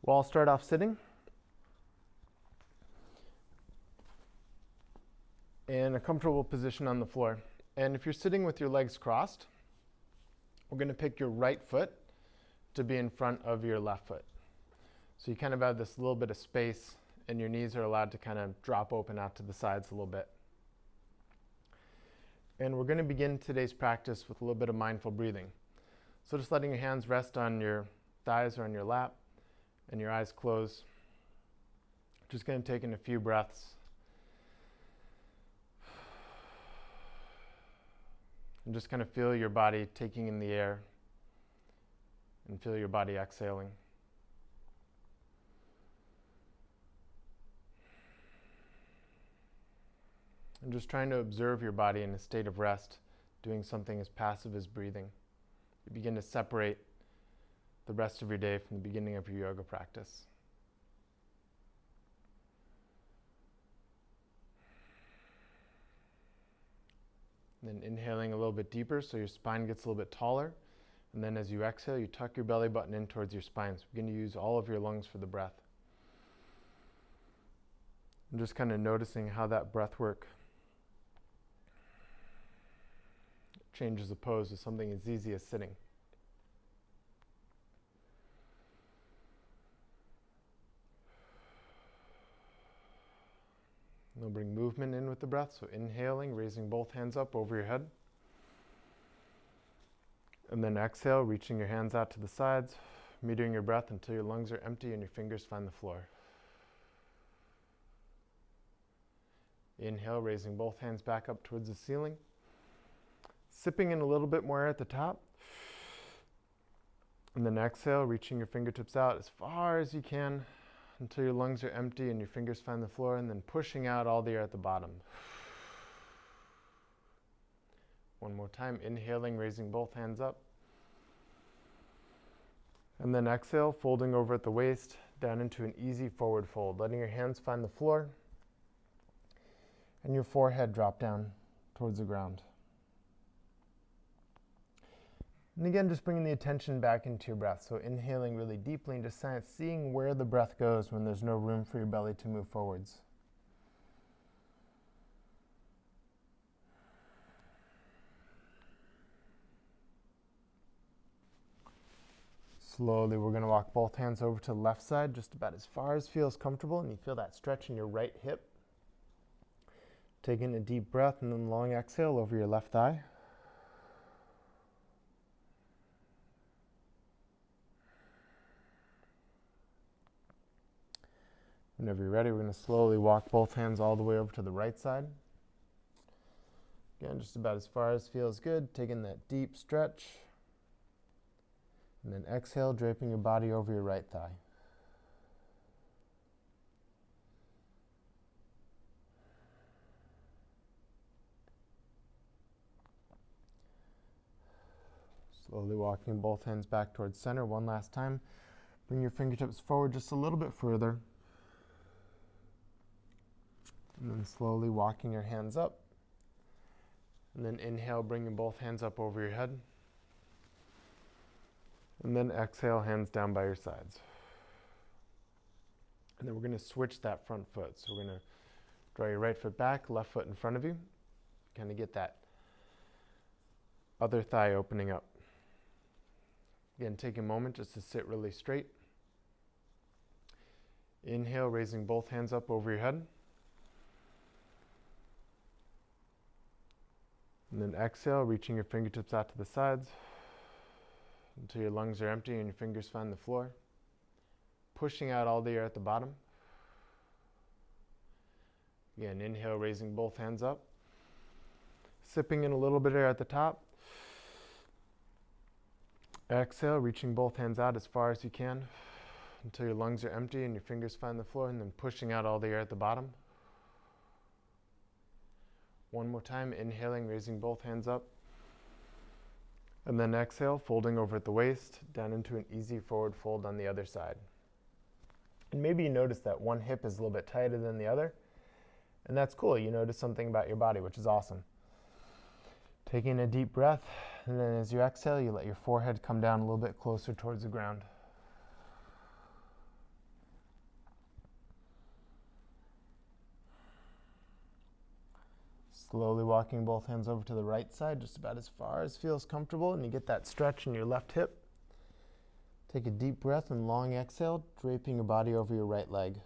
Well, I'll start off sitting. In a comfortable position on the floor. And if you're sitting with your legs crossed, we're going to pick your right foot to be in front of your left foot. So you kind of have this little bit of space, and your knees are allowed to kind of drop open out to the sides a little bit. And we're going to begin today's practice with a little bit of mindful breathing. So just letting your hands rest on your thighs or on your lap and your eyes closed. Just going to take in a few breaths. And just kind of feel your body taking in the air and feel your body exhaling. And just trying to observe your body in a state of rest, doing something as passive as breathing. You begin to separate the rest of your day from the beginning of your yoga practice. And then inhaling a little bit deeper so your spine gets a little bit taller. And then as you exhale, you tuck your belly button in towards your spine. So begin to use all of your lungs for the breath. And just kind of noticing how that breath work changes the pose to something as easy as sitting. And we'll bring movement in with the breath. So inhaling, raising both hands up over your head. And then exhale, reaching your hands out to the sides, metering your breath until your lungs are empty and your fingers find the floor. Inhale, raising both hands back up towards the ceiling. Sipping in a little bit more air at the top. And then exhale, reaching your fingertips out as far as you can until your lungs are empty and your fingers find the floor, and then pushing out all the air at the bottom. One more time, inhaling, raising both hands up. And then exhale, folding over at the waist, down into an easy forward fold, letting your hands find the floor and your forehead drop down towards the ground. And again, just bringing the attention back into your breath. So inhaling really deeply and just seeing where the breath goes when there's no room for your belly to move forwards. Slowly, we're going to walk both hands over to the left side, just about as far as feels comfortable, and you feel that stretch in your right hip. Taking a deep breath and then long exhale over your left thigh. Whenever you're ready, we're going to slowly walk both hands all the way over to the right side. Again, just about as far as feels good, taking that deep stretch. And then exhale, draping your body over your right thigh. Slowly walking both hands back towards center one last time. Bring your fingertips forward just a little bit further. And then slowly walking your hands up. And then inhale, bringing both hands up over your head. And then exhale, hands down by your sides. And then we're going to switch that front foot. So we're going to draw your right foot back, left foot in front of you. Kind of get that other thigh opening up. Again, take a moment just to sit really straight. Inhale, raising both hands up over your head. And then exhale, reaching your fingertips out to the sides until your lungs are empty and your fingers find the floor. Pushing out all the air at the bottom. Again, inhale, raising both hands up. Sipping in a little bit of air at the top. Exhale, reaching both hands out as far as you can until your lungs are empty and your fingers find the floor, and then pushing out all the air at the bottom. One more time, inhaling, raising both hands up. And then exhale, folding over at the waist, down into an easy forward fold on the other side. And maybe you notice that one hip is a little bit tighter than the other. And that's cool. You notice something about your body, which is awesome. Taking a deep breath, and then as you exhale, you let your forehead come down a little bit closer towards the ground. Slowly walking both hands over to the right side, just about as far as feels comfortable, and you get that stretch in your left hip. Take a deep breath and long exhale, draping your body over your right leg.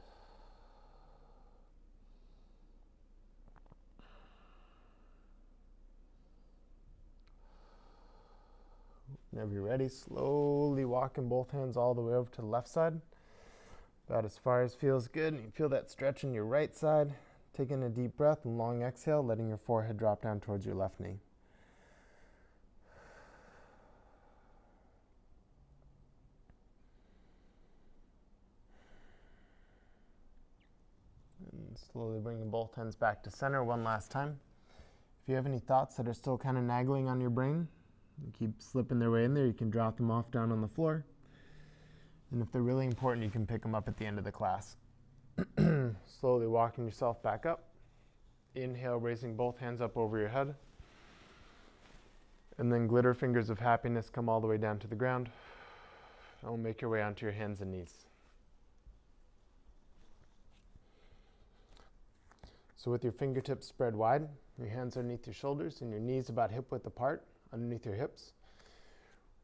Whenever you're ready, slowly walking both hands all the way over to the left side, about as far as feels good, and you feel that stretch in your right side. Taking a deep breath and long exhale, letting your forehead drop down towards your left knee. And slowly bringing both hands back to center one last time. If you have any thoughts that are still kind of nagging on your brain, you keep slipping their way in there, you can drop them off down on the floor. And if they're really important, you can pick them up at the end of the class. Slowly walking yourself back up. Inhale, raising both hands up over your head. And then glitter fingers of happiness come all the way down to the ground. And will make your way onto your hands and knees. So with your fingertips spread wide, your hands underneath your shoulders and your knees about hip width apart underneath your hips,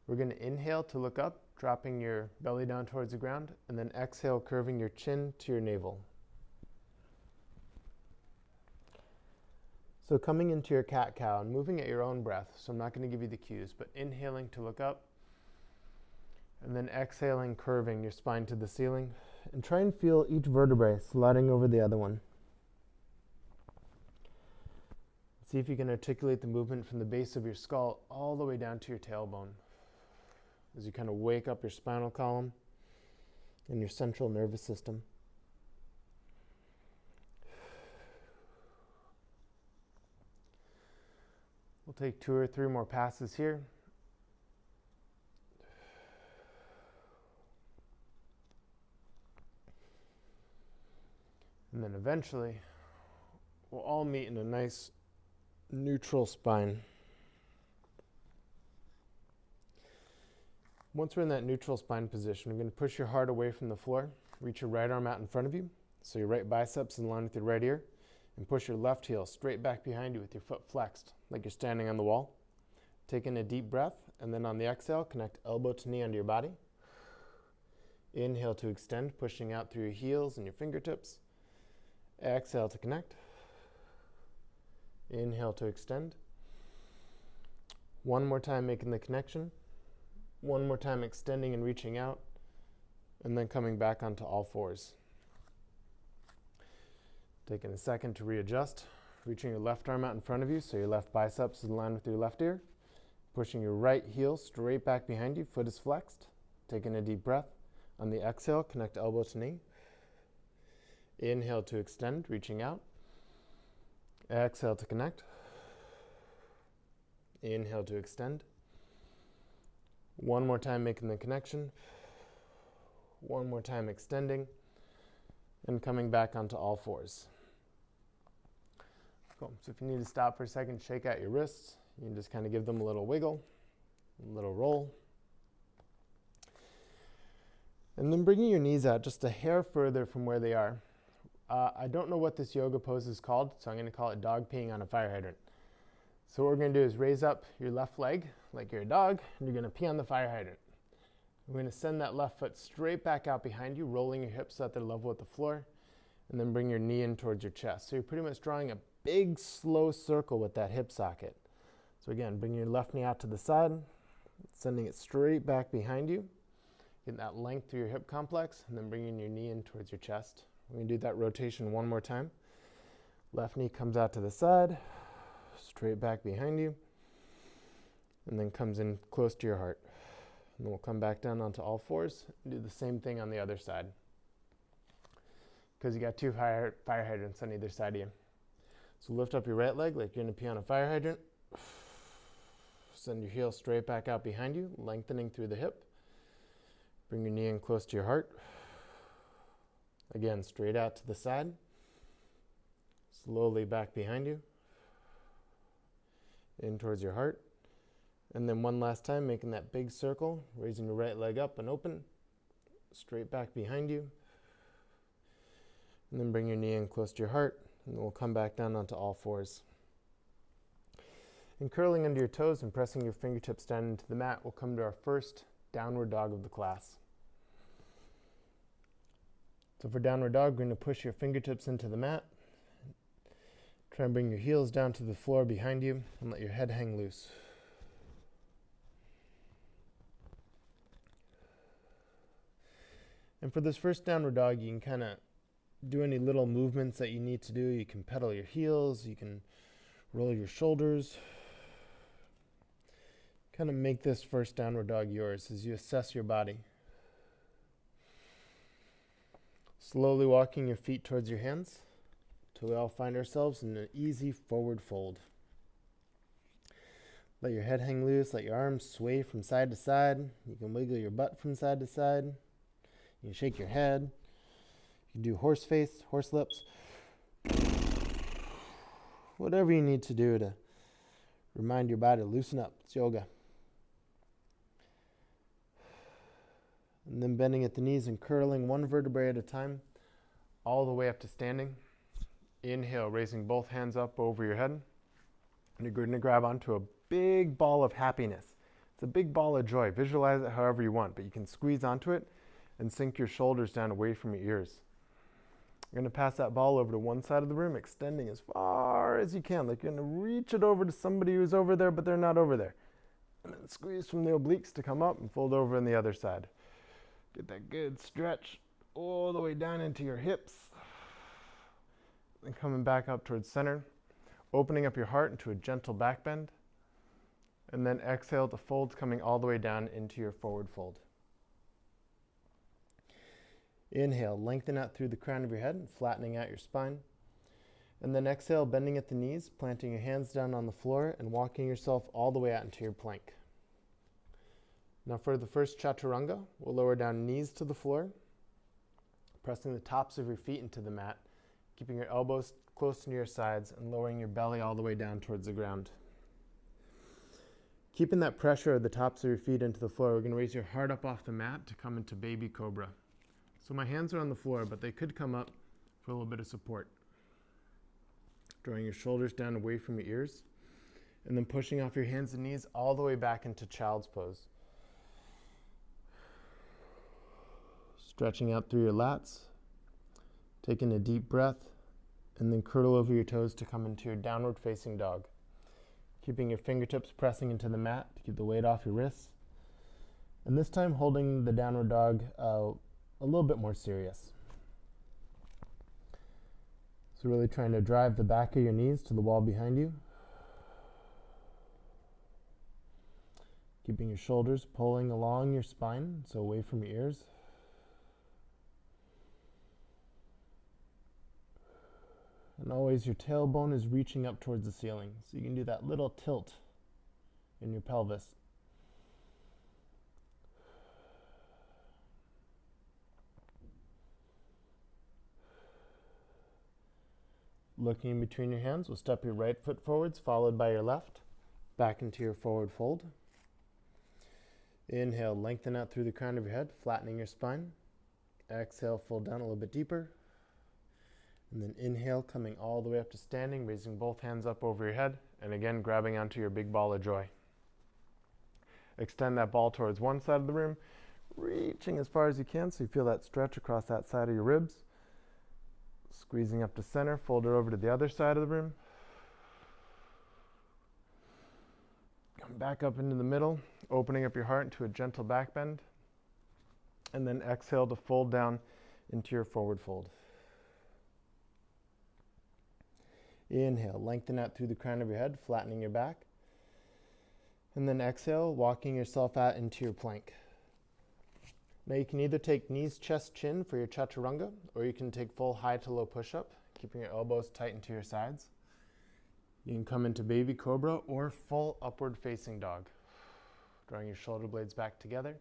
we're going to inhale to look up, dropping your belly down towards the ground, and then exhale, curving your chin to your navel. So coming into your cat-cow and moving at your own breath, so I'm not going to give you the cues, but inhaling to look up, and then exhaling, curving your spine to the ceiling, and try and feel each vertebrae sliding over the other one. See if you can articulate the movement from the base of your skull all the way down to your tailbone, as you kind of wake up your spinal column and your central nervous system. We'll take 2 or 3 more passes here. And then eventually, we'll all meet in a nice neutral spine. Once we're in that neutral spine position, we're going to push your heart away from the floor. Reach your right arm out in front of you, so your right biceps in line with your right ear. And push your left heel straight back behind you with your foot flexed, like you're standing on the wall. Taking a deep breath, and then on the exhale, connect elbow to knee under your body. Inhale to extend, pushing out through your heels and your fingertips. Exhale to connect. Inhale to extend. One more time making the connection. One more time extending and reaching out. And then coming back onto all fours. Taking a second to readjust, reaching your left arm out in front of you so your left biceps is in line with your left ear. Pushing your right heel straight back behind you, foot is flexed. Taking a deep breath. On the exhale, connect elbow to knee. Inhale to extend, reaching out. Exhale to connect. Inhale to extend. One more time making the connection. One more time extending. And coming back onto all fours. Cool. So if you need to stop for a second, shake out your wrists. You can just kind of give them a little wiggle, a little roll. And then bringing your knees out just a hair further from where they are. I don't know what this yoga pose is called, so I'm going to call it dog peeing on a fire hydrant. So what we're going to do is raise up your left leg like you're a dog, and you're going to pee on the fire hydrant. We're going to send that left foot straight back out behind you, rolling your hips so that they're level with the floor, and then bring your knee in towards your chest. So you're pretty much drawing a big, slow circle with that hip socket. So again, bring your left knee out to the side, sending it straight back behind you, getting that length through your hip complex, and then bringing your knee in towards your chest. We're going to do that rotation one more time. Left knee comes out to the side, straight back behind you, and then comes in close to your heart. And then we'll come back down onto all fours and do the same thing on the other side. Because you got 2 fire hydrants on either side of you. So lift up your right leg like you're going to pee on a fire hydrant. Send your heel straight back out behind you, lengthening through the hip. Bring your knee in close to your heart. Again, straight out to the side. Slowly back behind you. In towards your heart. And then one last time, making that big circle, raising your right leg up and open. Straight back behind you. And then bring your knee in close to your heart. And then we'll come back down onto all fours. And curling under your toes and pressing your fingertips down into the mat, we'll come to our first downward dog of the class. So for downward dog, we're going to push your fingertips into the mat. Try and bring your heels down to the floor behind you and let your head hang loose. And for this first downward dog, you can kind of do any little movements that you need to do. You can pedal your heels, you can roll your shoulders. Kind of make this first downward dog yours as you assess your body. Slowly walking your feet towards your hands until we all find ourselves in an easy forward fold. Let your head hang loose, let your arms sway from side to side. You can wiggle your butt from side to side. You can shake your head. You can do horse face, horse lips. Whatever you need to do to remind your body to loosen up. It's yoga. And then bending at the knees and curling one vertebrae at a time, all the way up to standing. Inhale, raising both hands up over your head. And you're going to grab onto a big ball of happiness. It's a big ball of joy. Visualize it however you want, but you can squeeze onto it and sink your shoulders down away from your ears. You're going to pass that ball over to one side of the room, extending as far as you can. Like you're going to reach it over to somebody who's over there, but they're not over there. And then squeeze from the obliques to come up and fold over on the other side. Get that good stretch all the way down into your hips. And coming back up towards center. Opening up your heart into a gentle back bend. And then exhale to fold, coming all the way down into your forward fold. Inhale, lengthen out through the crown of your head, flattening out your spine. And then exhale, bending at the knees, planting your hands down on the floor and walking yourself all the way out into your plank. Now for the first chaturanga, we'll lower down knees to the floor, pressing the tops of your feet into the mat, keeping your elbows close to your sides and lowering your belly all the way down towards the ground. Keeping that pressure of the tops of your feet into the floor, we're going to raise your heart up off the mat to come into baby cobra. So my hands are on the floor, but they could come up for a little bit of support. Drawing your shoulders down away from your ears, and then pushing off your hands and knees all the way back into child's pose. Stretching out through your lats, taking a deep breath, and then curl over your toes to come into your downward facing dog. Keeping your fingertips pressing into the mat to keep the weight off your wrists. And this time holding the downward dog a little bit more serious. So really trying to drive the back of your knees to the wall behind you. Keeping your shoulders pulling along your spine, so away from your ears. And always your tailbone is reaching up towards the ceiling. So you can do that little tilt in your pelvis. Looking in between your hands, we'll step your right foot forwards, followed by your left, back into your forward fold. Inhale, lengthen out through the crown of your head, flattening your spine. Exhale, fold down a little bit deeper. And then inhale, coming all the way up to standing, raising both hands up over your head, and again, grabbing onto your big ball of joy. Extend that ball towards one side of the room, reaching as far as you can so you feel that stretch across that side of your ribs. Squeezing up to center, fold it over to the other side of the room. Come back up into the middle, opening up your heart into a gentle back bend. And then exhale to fold down into your forward fold. Inhale, lengthen out through the crown of your head, flattening your back. And then exhale, walking yourself out into your plank. Now you can either take knees, chest, chin for your chaturanga, or you can take full high to low push-up, keeping your elbows tight into your sides. You can come into baby cobra or full upward facing dog. Drawing your shoulder blades back together.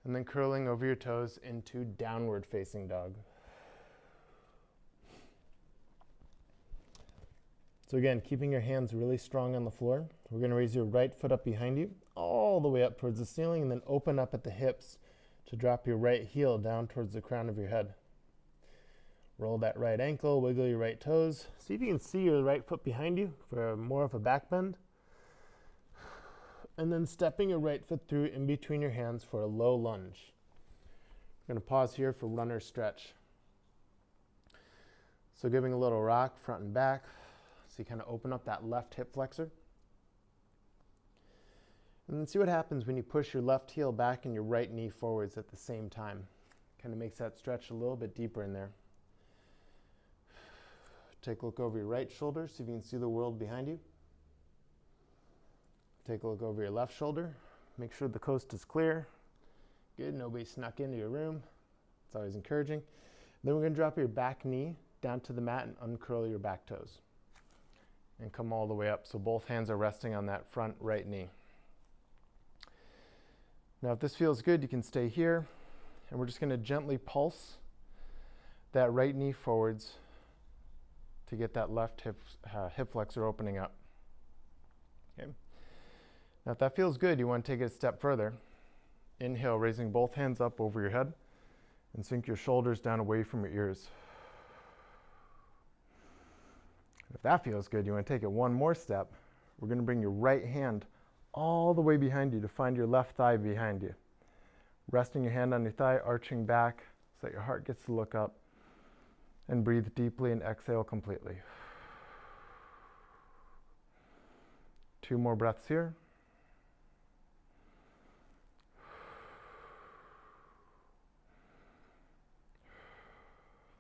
And then curling over your toes into downward facing dog. So again, keeping your hands really strong on the floor, we're going to raise your right foot up behind you, all the way up towards the ceiling, and then open up at the hips to drop your right heel down towards the crown of your head. Roll that right ankle, wiggle your right toes. See if you can see your right foot behind you for more of a back bend. And then stepping your right foot through in between your hands for a low lunge. We're going to pause here for runner stretch. So giving a little rock front and back. So you kind of open up that left hip flexor. And then see what happens when you push your left heel back and your right knee forwards at the same time. Kind of makes that stretch a little bit deeper in there. Take a look over your right shoulder, see if you can see the world behind you. Take a look over your left shoulder. Make sure the coast is clear. Good, nobody snuck into your room. It's always encouraging. Then we're going to drop your back knee down to the mat and uncurl your back toes. And come all the way up so both hands are resting on that front right knee. Now if this feels good, you can stay here. And we're just going to gently pulse that right knee forwards to get that left hip flexor opening up. Okay. Now if that feels good, you want to take it a step further. Inhale, raising both hands up over your head and sink your shoulders down away from your ears. If that feels good, you want to take it one more step. We're going to bring your right hand all the way behind you to find your left thigh behind you. Resting your hand on your thigh, arching back so that your heart gets to look up. And breathe deeply and exhale completely. 2 more breaths here.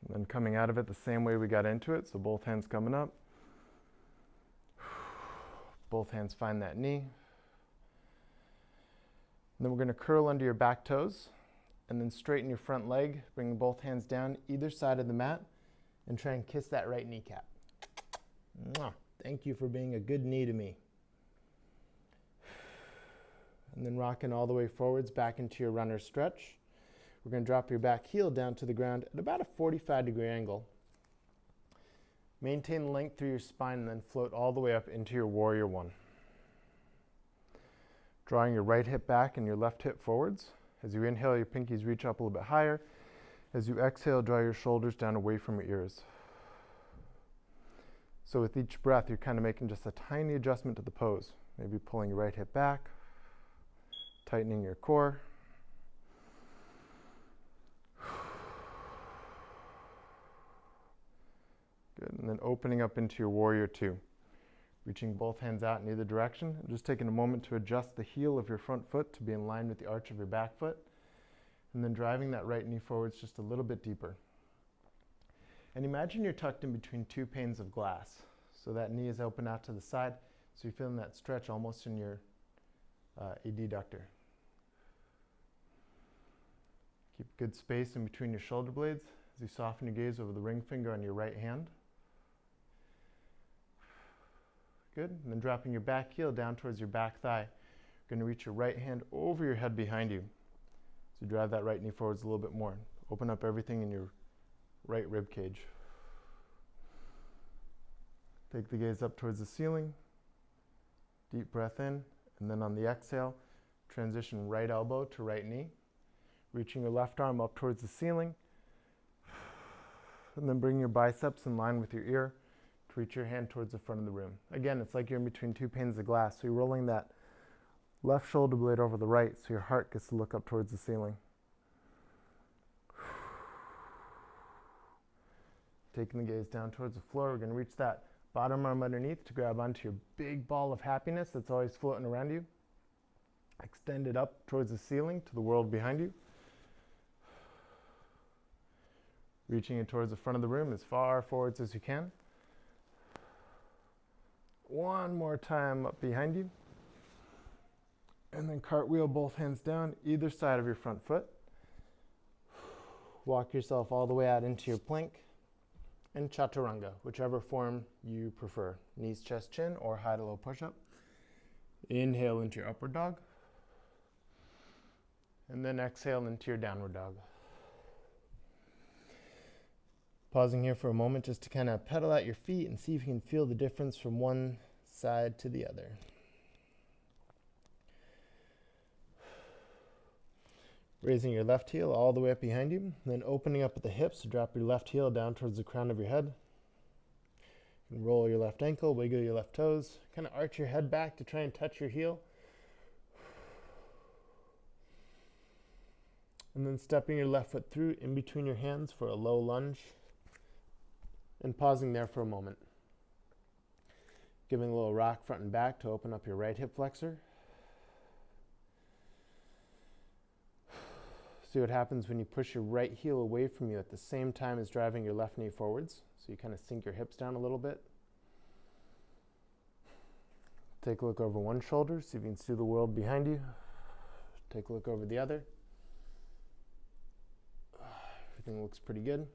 And then coming out of it the same way we got into it, so both hands coming up. Both hands find that knee. And then we're going to curl under your back toes and then straighten your front leg, bring both hands down either side of the mat and try and kiss that right kneecap. Mwah. Thank you for being a good knee to me. And then rocking all the way forwards back into your runner stretch. We're going to drop your back heel down to the ground at about a 45-degree angle. Maintain length through your spine and then float all the way up into your warrior one. Drawing your right hip back and your left hip forwards. As you inhale, your pinkies reach up a little bit higher. As you exhale, draw your shoulders down away from your ears. So with each breath, you're kind of making just a tiny adjustment to the pose. Maybe pulling your right hip back, tightening your core. Good, and then opening up into your warrior two. Reaching both hands out in either direction. And just taking a moment to adjust the heel of your front foot to be in line with the arch of your back foot. And then driving that right knee forwards just a little bit deeper. And imagine you're tucked in between 2 panes of glass. So that knee is open out to the side, so you're feeling that stretch almost in your adductor. Keep good space in between your shoulder blades as you soften your gaze over the ring finger on your right hand. Good, and then dropping your back heel down towards your back thigh. You're going to reach your right hand over your head behind you. So drive that right knee forwards a little bit more. Open up everything in your right rib cage. Take the gaze up towards the ceiling. Deep breath in, and then on the exhale, transition right elbow to right knee. Reaching your left arm up towards the ceiling. And then bring your biceps in line with your ear to reach your hand towards the front of the room. Again, it's like you're in between 2 panes of glass, so you're rolling that left shoulder blade over the right so your heart gets to look up towards the ceiling. Taking the gaze down towards the floor, we're going to reach that bottom arm underneath to grab onto your big ball of happiness that's always floating around you. Extend it up towards the ceiling to the world behind you. Reaching it towards the front of the room as far forwards as you can. One more time up behind you. And then cartwheel both hands down, either side of your front foot. Walk yourself all the way out into your plank. And chaturanga, whichever form you prefer. Knees, chest, chin, or high to low push-up. Inhale into your upward dog. And then exhale into your downward dog. Pausing here for a moment just to kind of pedal out your feet and see if you can feel the difference from one side to the other. Raising your left heel all the way up behind you, then opening up at the hips to drop your left heel down towards the crown of your head. You can roll your left ankle, wiggle your left toes, kind of arch your head back to try and touch your heel. And then stepping your left foot through in between your hands for a low lunge, and pausing there for a moment. Giving a little rock front and back to open up your right hip flexor. See what happens when you push your right heel away from you at the same time as driving your left knee forwards. So you kind of sink your hips down a little bit. Take a look over one shoulder, see if you can see the world behind you. Take a look over the other. Everything looks pretty good.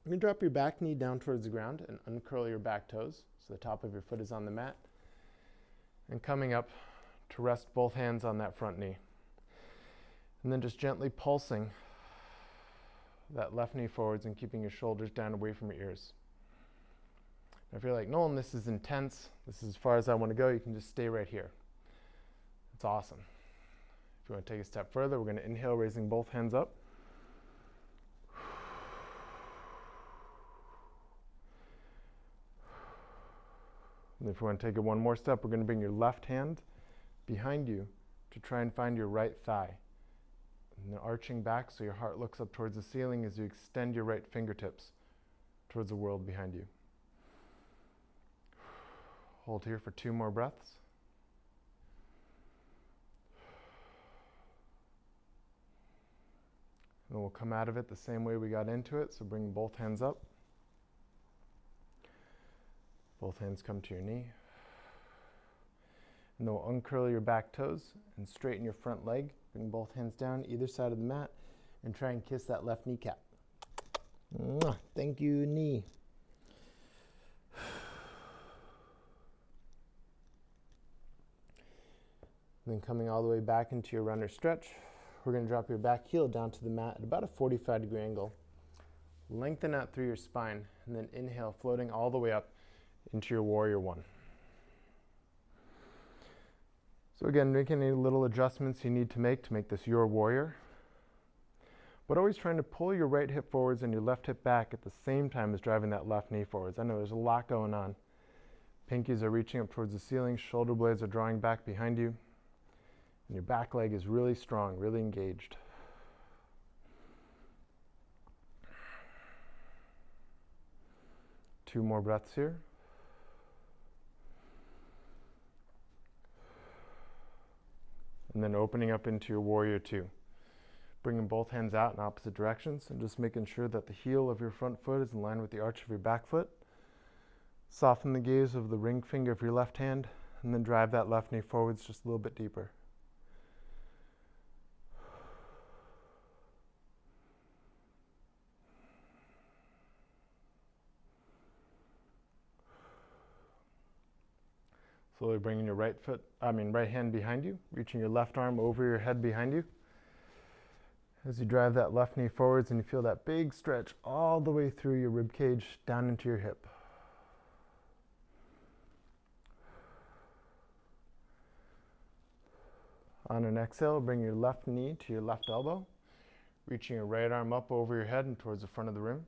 You can drop your back knee down towards the ground and uncurl your back toes so the top of your foot is on the mat. And coming up to rest both hands on that front knee. And then just gently pulsing that left knee forwards and keeping your shoulders down away from your ears. If you're like, Nolan, this is intense, this is as far as I want to go, you can just stay right here. It's awesome. If you want to take a step further, we're going to inhale, raising both hands up. And if you want to take it one more step, we're going to bring your left hand behind you to try and find your right thigh. And then arching back so your heart looks up towards the ceiling as you extend your right fingertips towards the world behind you. Hold here for 2 more breaths. And we'll come out of it the same way we got into it, so bring both hands up. Both hands come to your knee. And then we'll uncurl your back toes and straighten your front leg. Bring both hands down either side of the mat and try and kiss that left kneecap. Mwah. Thank you, knee. And then coming all the way back into your runner stretch, we're going to drop your back heel down to the mat at about a 45-degree angle. Lengthen out through your spine, and then inhale, floating all the way up into your warrior one. So again, make any little adjustments you need to make this your warrior. But always trying to pull your right hip forwards and your left hip back at the same time as driving that left knee forwards. I know there's a lot going on. Pinkies are reaching up towards the ceiling, shoulder blades are drawing back behind you, and your back leg is really strong, really engaged. Two more breaths here. And then opening up into your warrior two. Bringing both hands out in opposite directions and just making sure that the heel of your front foot is in line with the arch of your back foot. Soften the gaze of the ring finger of your left hand, and then drive that left knee forwards just a little bit deeper. Slowly bringing your right hand behind you, reaching your left arm over your head behind you. As you drive that left knee forwards and you feel that big stretch all the way through your rib cage down into your hip. On an exhale, bring your left knee to your left elbow, reaching your right arm up over your head and towards the front of the room.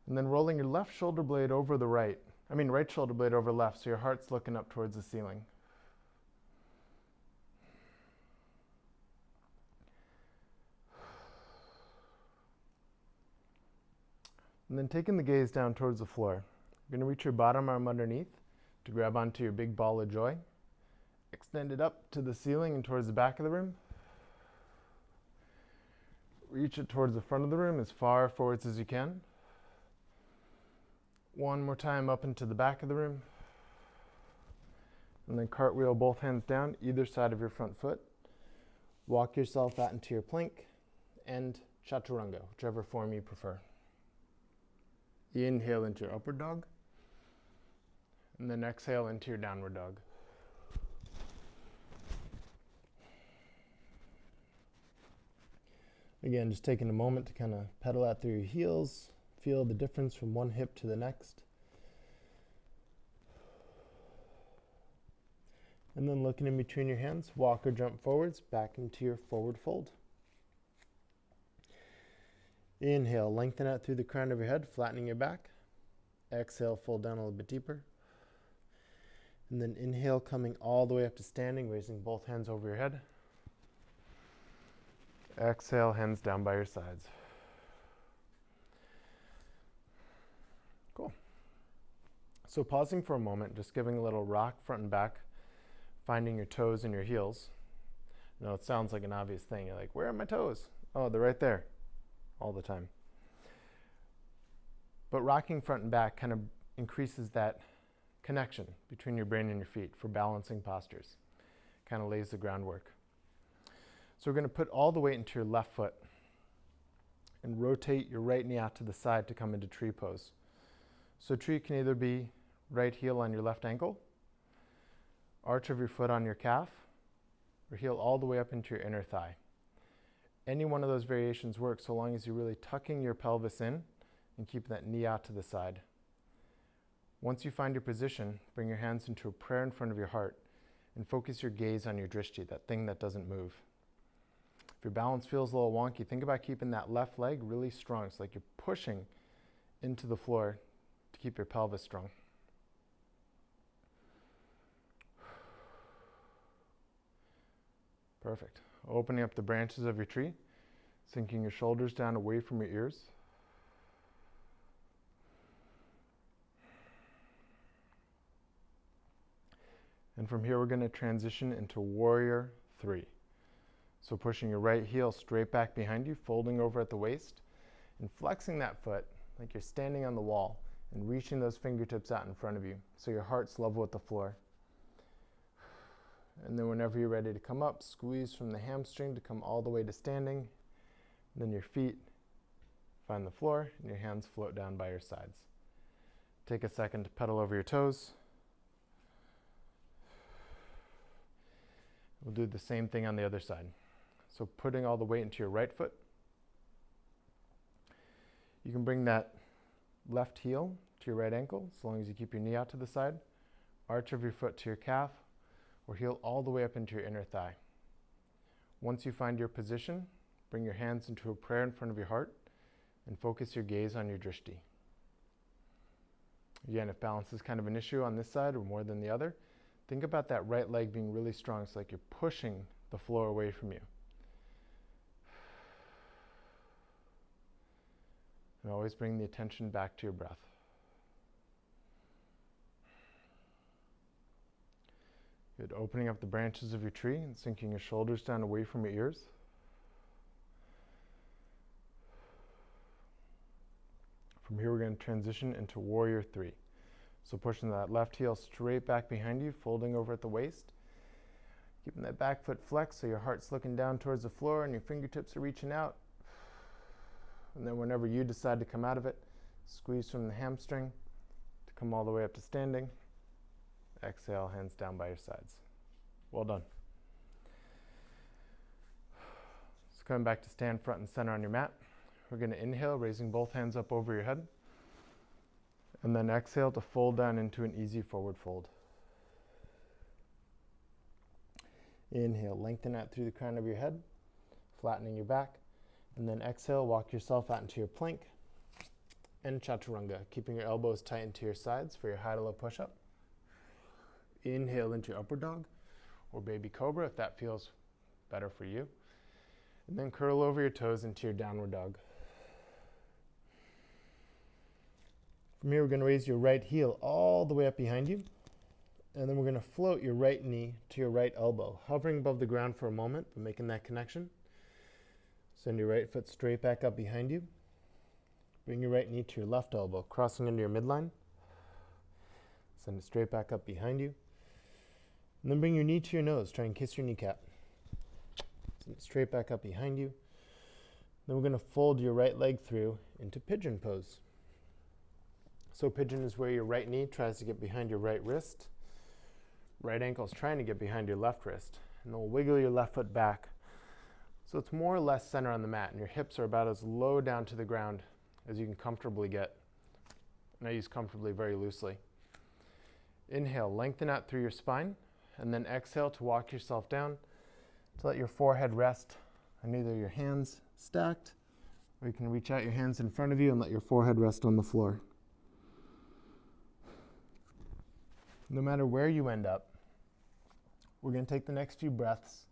And then rolling your left shoulder blade over the right shoulder blade over left, so your heart's looking up towards the ceiling. And then taking the gaze down towards the floor. You're going to reach your bottom arm underneath to grab onto your big ball of joy. Extend it up to the ceiling and towards the back of the room. Reach it towards the front of the room as far forwards as you can. One more time up into the back of the room. And then cartwheel both hands down either side of your front foot. Walk yourself out into your plank and chaturanga, whichever form you prefer. Inhale into your upward dog. And then exhale into your downward dog. Again, just taking a moment to kind of pedal out through your heels. Feel the difference from one hip to the next. And then looking in between your hands, walk or jump forwards, back into your forward fold. Inhale, lengthen out through the crown of your head, flattening your back. Exhale, fold down a little bit deeper. And then inhale, coming all the way up to standing, raising both hands over your head. Exhale, hands down by your sides. Cool. So pausing for a moment, just giving a little rock front and back, finding your toes and your heels. I know it sounds like an obvious thing. You're like, where are my toes? Oh, they're right there, all the time. But rocking front and back kind of increases that connection between your brain and your feet for balancing postures. Kind of lays the groundwork. So we're going to put all the weight into your left foot and rotate your right knee out to the side to come into tree pose. So tree can either be right heel on your left ankle, arch of your foot on your calf, or heel all the way up into your inner thigh. Any one of those variations works so long as you're really tucking your pelvis in and keeping that knee out to the side. Once you find your position, bring your hands into a prayer in front of your heart and focus your gaze on your drishti, that thing that doesn't move. If your balance feels a little wonky, think about keeping that left leg really strong. It's like you're pushing into the floor to keep your pelvis strong. Perfect. Opening up the branches of your tree, sinking your shoulders down away from your ears. And from here, we're going to transition into warrior 3. So pushing your right heel straight back behind you, folding over at the waist, and flexing that foot like you're standing on the wall and reaching those fingertips out in front of you so your heart's level with the floor. And then whenever you're ready to come up, squeeze from the hamstring to come all the way to standing. And then your feet find the floor and your hands float down by your sides. Take a second to pedal over your toes. We'll do the same thing on the other side. So putting all the weight into your right foot. You can bring that left heel to your right ankle, as long as you keep your knee out to the side. Arch of your foot to your calf, or heel all the way up into your inner thigh. Once you find your position, bring your hands into a prayer in front of your heart and focus your gaze on your drishti. Again, if balance is kind of an issue on this side or more than the other, think about that right leg being really strong. It's like you're pushing the floor away from you. And always bring the attention back to your breath. Good. Opening up the branches of your tree and sinking your shoulders down away from your ears. From here, we're going to transition into warrior 3. So pushing that left heel straight back behind you, folding over at the waist. Keeping that back foot flexed so your heart's looking down towards the floor and your fingertips are reaching out. And then whenever you decide to come out of it, squeeze from the hamstring to come all the way up to standing. Exhale, hands down by your sides. Well done. So coming back to stand front and center on your mat. We're going to inhale, raising both hands up over your head. And then exhale to fold down into an easy forward fold. Inhale, lengthen out through the crown of your head, flattening your back. And then exhale, walk yourself out into your plank and chaturanga, keeping your elbows tight into your sides for your high to low push-up. Inhale into upward dog or baby cobra if that feels better for you. And then curl over your toes into your downward dog. From here, we're going to raise your right heel all the way up behind you. And then we're going to float your right knee to your right elbow, hovering above the ground for a moment, but making that connection. Send your right foot straight back up behind you. Bring your right knee to your left elbow, crossing into your midline. Send it straight back up behind you. And then bring your knee to your nose. Try and kiss your kneecap. Send it straight back up behind you. Then we're going to fold your right leg through into pigeon pose. So pigeon is where your right knee tries to get behind your right wrist. Right ankle is trying to get behind your left wrist. And then we'll wiggle your left foot back. So it's more or less center on the mat, and your hips are about as low down to the ground as you can comfortably get. And I use comfortably very loosely. Inhale, lengthen out through your spine And then exhale to walk yourself down, to let your forehead rest on either your hands stacked, or you can reach out your hands in front of you and let your forehead rest on the floor. No matter where you end up, we're going to take the next few breaths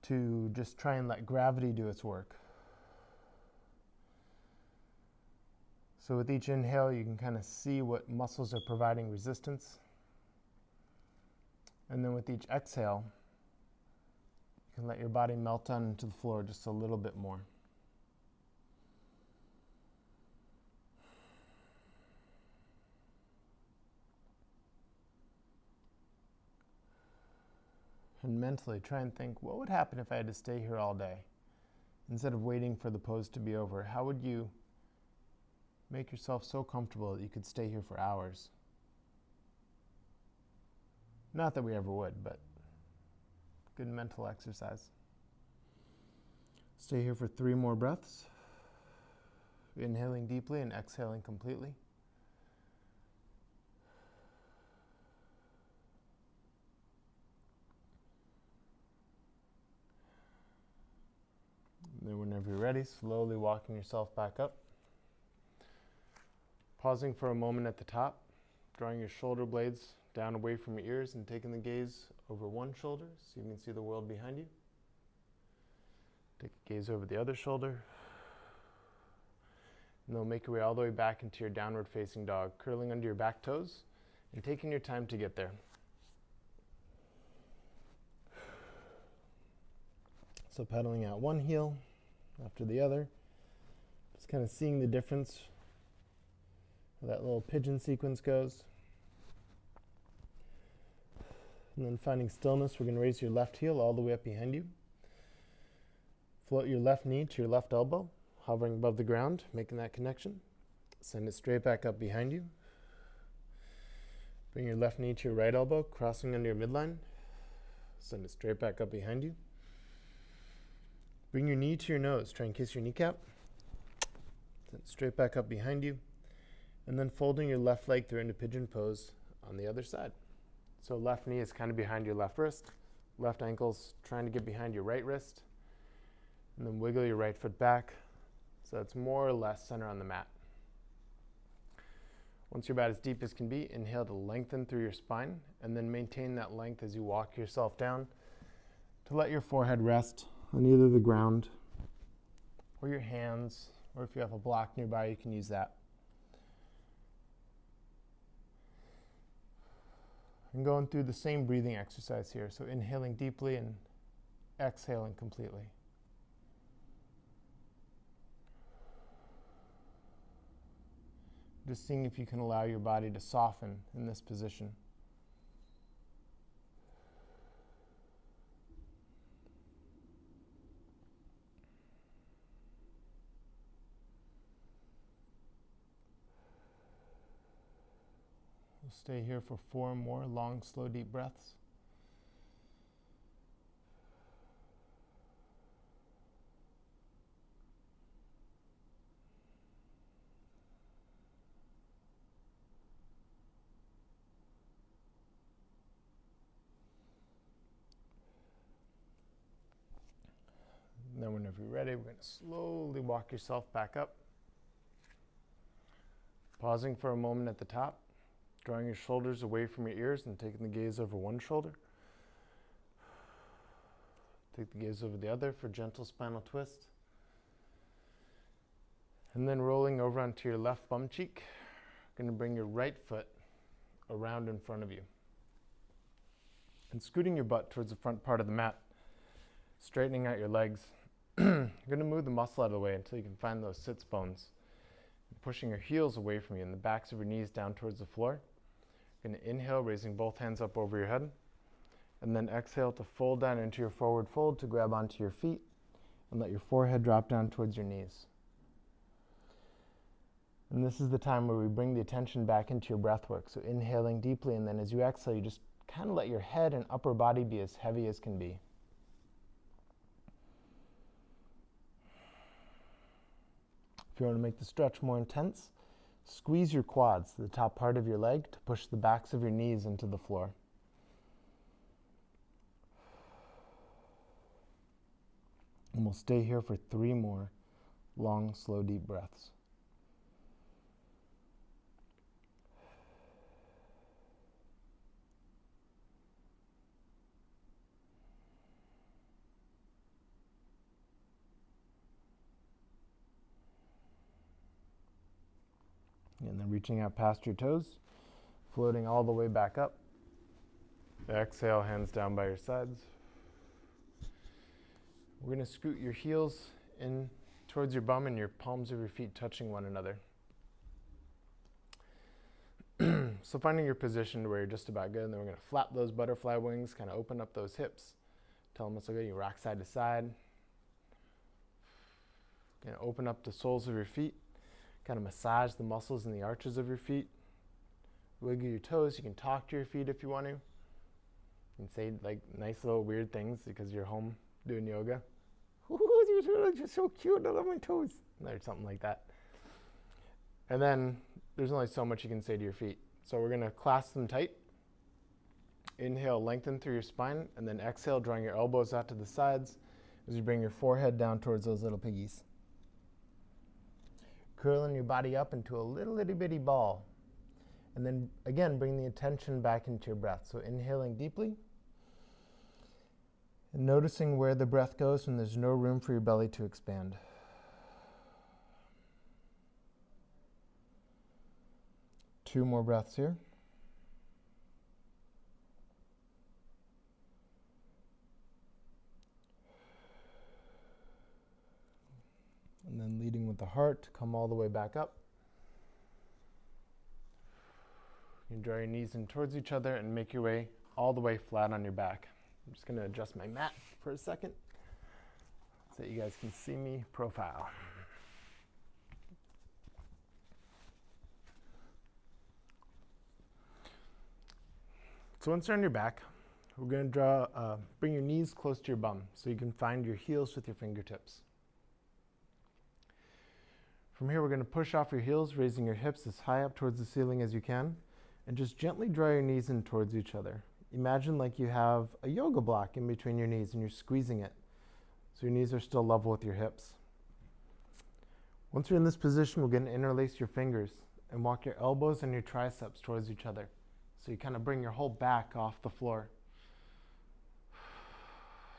to just try and let gravity do its work. So with each inhale, you can kind of see what muscles are providing resistance. And then with each exhale, you can let your body melt down into the floor just a little bit more. And mentally try and think, what would happen if I had to stay here all day? Instead of waiting for the pose to be over, how would you make yourself so comfortable that you could stay here for hours? Not that we ever would, but good mental exercise. Stay here for 3 more breaths. Inhaling deeply and exhaling completely. And then whenever you're ready, slowly walking yourself back up. Pausing for a moment at the top, drawing your shoulder blades down away from your ears and taking the gaze over one shoulder so you can see the world behind you. Take a gaze over the other shoulder. And then make your way all the way back into your downward facing dog, curling under your back toes and taking your time to get there. So pedaling out one heel after the other, just kind of seeing the difference, how that little pigeon sequence goes. And then finding stillness, we're going to raise your left heel all the way up behind you. Float your left knee to your left elbow, hovering above the ground, making that connection. Send it straight back up behind you. Bring your left knee to your right elbow, crossing under your midline. Send it straight back up behind you. Bring your knee to your nose, try and kiss your kneecap. Send it straight back up behind you. And then folding your left leg through into pigeon pose on the other side. So left knee is kind of behind your left wrist, left ankle's trying to get behind your right wrist, and then wiggle your right foot back so it's more or less center on the mat. Once you're about as deep as can be, inhale to lengthen through your spine, and then maintain that length as you walk yourself down to let your forehead rest on either the ground or your hands, or if you have a block nearby, you can use that. And going through the same breathing exercise here. So inhaling deeply and exhaling completely. Just seeing if you can allow your body to soften in this position. We'll stay here for 4 more long, slow, deep breaths. And then whenever you're ready, we're going to slowly walk yourself back up. Pausing for a moment at the top. Drawing your shoulders away from your ears and taking the gaze over one shoulder. Take the gaze over the other for gentle spinal twist. And then rolling over onto your left bum cheek. Going to bring your right foot around in front of you. And scooting your butt towards the front part of the mat. Straightening out your legs. You're going to move the muscle out of the way until you can find those sits bones. Pushing your heels away from you and the backs of your knees down towards the floor. You're going to inhale, raising both hands up over your head. And then exhale to fold down into your forward fold to grab onto your feet and let your forehead drop down towards your knees. And this is the time where we bring the attention back into your breath work. So inhaling deeply, and then as you exhale, you just kind of let your head and upper body be as heavy as can be. If you want to make the stretch more intense, squeeze your quads to the top part of your leg to push the backs of your knees into the floor. And we'll stay here for 3 more long, slow, deep breaths. And then reaching out past your toes, floating all the way back up. Exhale, hands down by your sides. We're going to scoot your heels in towards your bum and your palms of your feet touching one another. So finding your position where you're just about good, and then we're going to flap those butterfly wings, kind of open up those hips. Tell them it's okay. You rock side to side. Going to open up the soles of your feet. Kind of massage the muscles in the arches of your feet. Wiggle your toes. You can talk to your feet if you want to. You can say like nice little weird things because you're home doing yoga. Ooh, you're so cute. I love my toes. Or something like that. And then there's only so much you can say to your feet. So we're going to clasp them tight. Inhale, lengthen through your spine. And then exhale, drawing your elbows out to the sides as you bring your forehead down towards those little piggies. Curling your body up into a little itty bitty ball. And then again, bring the attention back into your breath. So inhaling deeply. And noticing where the breath goes when there's no room for your belly to expand. Two more breaths here. And then leading with the heart to come all the way back up. You can draw your knees in towards each other and make your way all the way flat on your back. I'm just going to adjust my mat for a second so that you guys can see me profile. So once you're on your back, we're going to bring your knees close to your bum so you can find your heels with your fingertips. From here, we're going to push off your heels, raising your hips as high up towards the ceiling as you can, and just gently draw your knees in towards each other. Imagine like you have a yoga block in between your knees and you're squeezing it, so your knees are still level with your hips. Once you're in this position, we're going to interlace your fingers and walk your elbows and your triceps towards each other. So you kind of bring your whole back off the floor.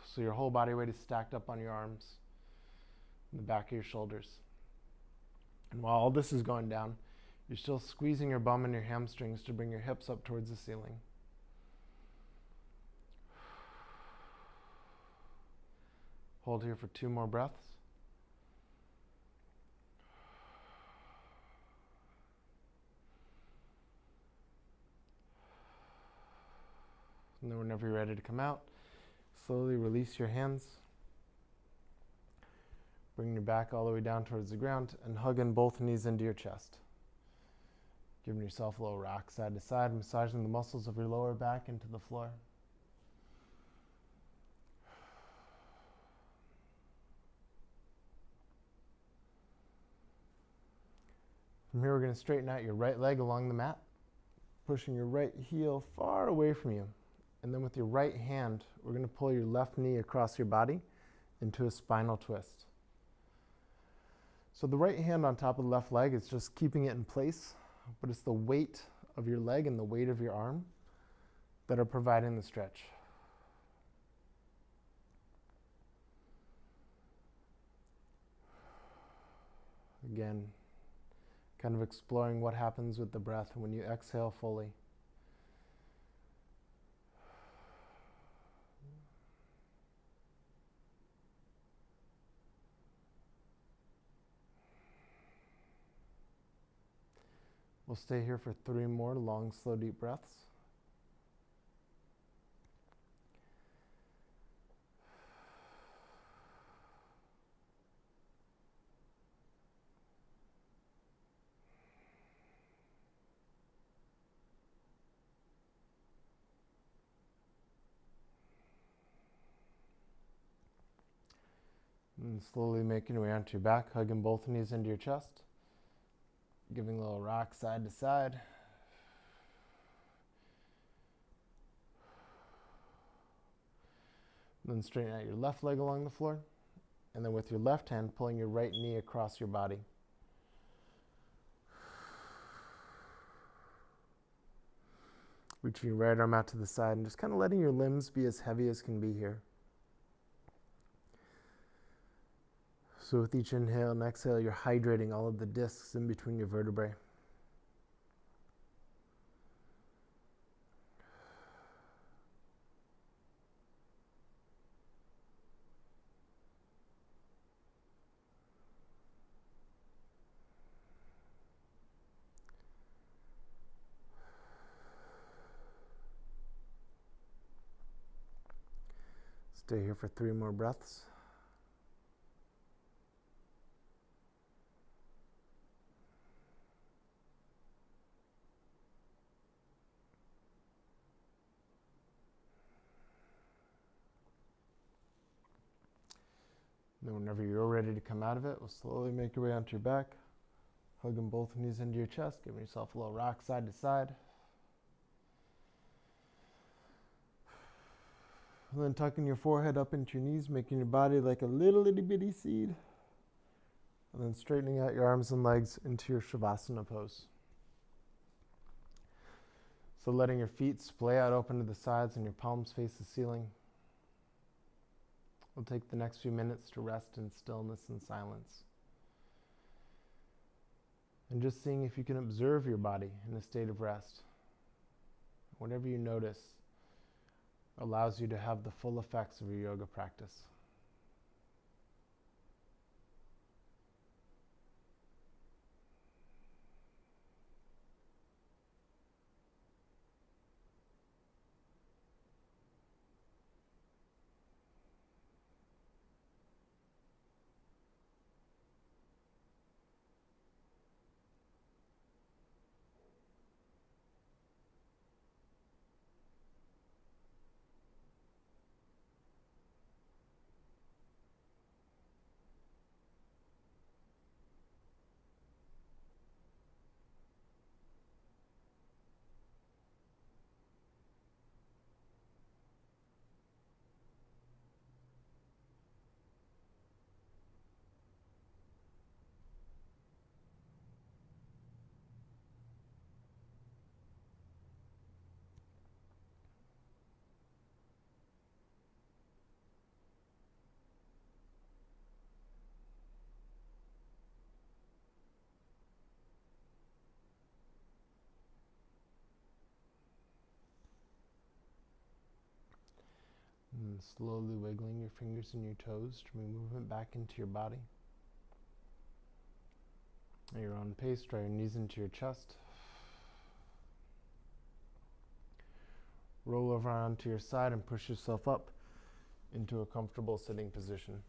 So your whole body weight is stacked up on your arms and the back of your shoulders. And while all this is going down, you're still squeezing your bum and your hamstrings to bring your hips up towards the ceiling. Hold here for 2 more breaths. And then whenever you're ready to come out, slowly release your hands. Bring your back all the way down towards the ground and hug in both knees into your chest. Giving yourself a little rock side to side, massaging the muscles of your lower back into the floor. From here, we're going to straighten out your right leg along the mat, pushing your right heel far away from you. And then with your right hand, we're going to pull your left knee across your body into a spinal twist. So the right hand on top of the left leg is just keeping it in place, but it's the weight of your leg and the weight of your arm that are providing the stretch. Again, kind of exploring what happens with the breath when you exhale fully. We'll stay here for 3 more long, slow, deep breaths. And slowly making your way onto your back, hugging both knees into your chest. Giving a little rock side to side. Then straighten out your left leg along the floor. And then with your left hand, pulling your right knee across your body. Reaching your right arm out to the side and just kind of letting your limbs be as heavy as can be here. So with each inhale and exhale, you're hydrating all of the discs in between your vertebrae. Stay here for 3 more breaths. Then whenever you're ready to come out of it, we'll slowly make your way onto your back, hugging both knees into your chest, giving yourself a little rock side to side. And then tucking your forehead up into your knees, making your body like a little itty bitty seed. And then straightening out your arms and legs into your Shavasana pose. So letting your feet splay out open to the sides and your palms face the ceiling. We'll take the next few minutes to rest in stillness and silence. And just seeing if you can observe your body in a state of rest. Whatever you notice allows you to have the full effects of your yoga practice. And slowly wiggling your fingers and your toes to bring movement back into your body. At your own pace, draw your knees into your chest. Roll over onto your side and push yourself up into a comfortable sitting position.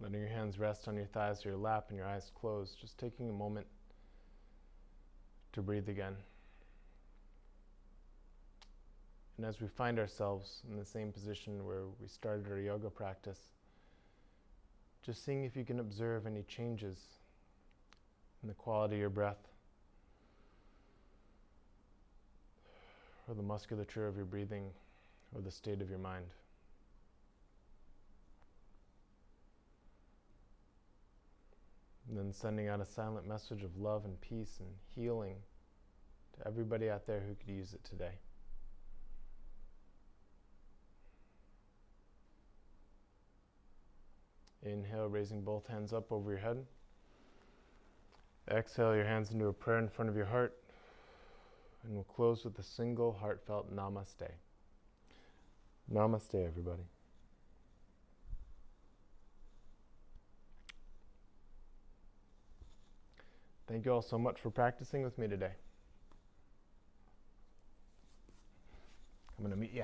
Letting your hands rest on your thighs or your lap and your eyes closed, just taking a moment to breathe again. And as we find ourselves in the same position where we started our yoga practice, just seeing if you can observe any changes in the quality of your breath or the musculature of your breathing or the state of your mind. And then sending out a silent message of love and peace and healing to everybody out there who could use it today. Inhale, raising both hands up over your head. Exhale your hands into a prayer in front of your heart. And we'll close with a single heartfelt namaste. Namaste, everybody. Thank you all so much for practicing with me today. I'm going to meet you